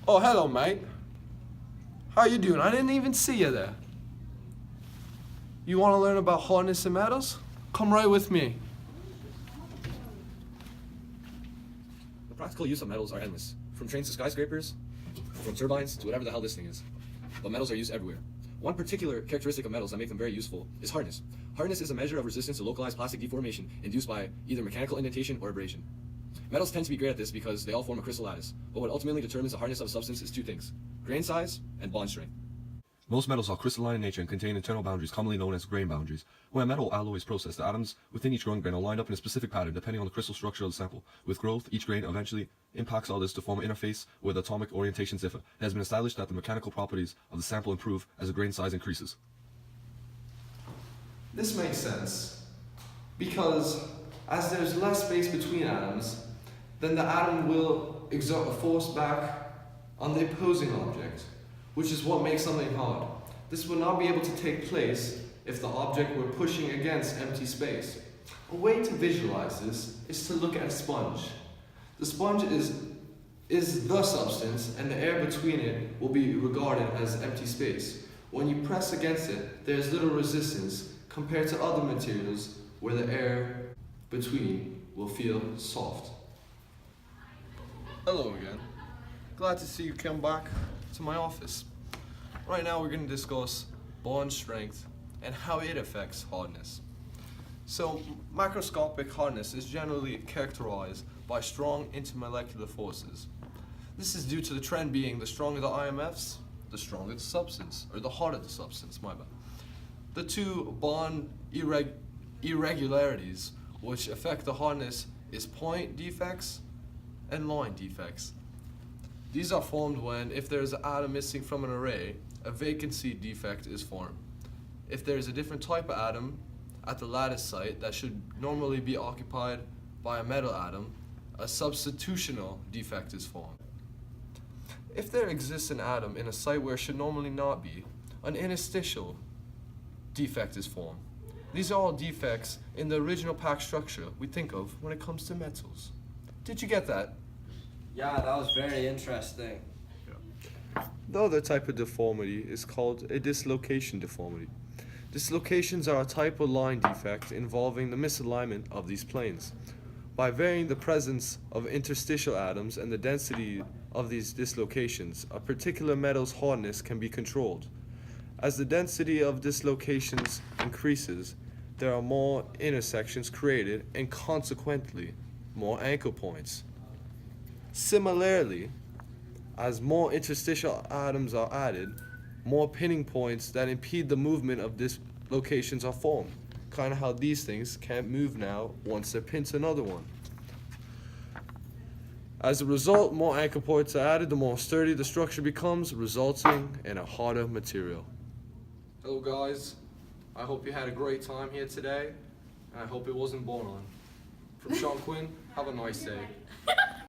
Oh, hello, mate. How you doing? I didn't even see you there. You want to learn about hardness and metals? Come right with me. The practical use of metals are endless, from trains to skyscrapers, from turbines to whatever the hell this thing is. But metals are used everywhere. One particular characteristic of metals that make them very useful is hardness. Hardness is a measure of resistance to localized plastic deformation induced by either mechanical indentation or abrasion. Metals tend to be great at this because they all form a crystal lattice, but what ultimately determines the hardness of a substance is two things: grain size and bond strength. Most metals are crystalline in nature and contain internal boundaries commonly known as grain boundaries. When a metal alloy is processed, the atoms within each growing grain are lined up in a specific pattern depending on the crystal structure of the sample. With growth, each grain eventually impacts others to form an interface where the atomic orientations differ. It has been established that the mechanical properties of the sample improve as the grain size increases. This makes sense because as there's less space between atoms, then the atom will exert a force back on the opposing object, which is what makes something hard. This would not be able to take place if the object were pushing against empty space. A way to visualize this is to look at a sponge. The sponge is the substance, and the air between it will be regarded as empty space. When you press against it, there is little resistance compared to other materials where the air between will feel soft. Hello again. Glad to see you come back to my office. Right now we're going to discuss bond strength and how it affects hardness. So macroscopic hardness is generally characterized by strong intermolecular forces. This is due to the trend being the stronger the IMFs, the stronger the substance, or the harder the substance, my bad. The two bond irregularities which affect the hardness is point defects and line defects. These are formed when, if there is an atom missing from an array, a vacancy defect is formed. If there is a different type of atom at the lattice site that should normally be occupied by a metal atom, a substitutional defect is formed. If there exists an atom in a site where it should normally not be, an interstitial defect is formed. These are all defects in the original pack structure we think of when it comes to metals. Did you get that? Yeah, that was very interesting. The other type of deformity is called a dislocation deformity. Dislocations are a type of line defect involving the misalignment of these planes. By varying the presence of interstitial atoms and the density of these dislocations, a particular metal's hardness can be controlled. As the density of dislocations increases, there are more intersections created and consequently more anchor points. Similarly, as more interstitial atoms are added, more pinning points that impede the movement of dislocations are formed. Kind of how these things can't move now once they're pinned to another one. As a result, more anchor points are added, the more sturdy the structure becomes, resulting in a harder material. Hello guys, I hope you had a great time here today, and I hope it wasn't boring. From Quinn, have a nice day.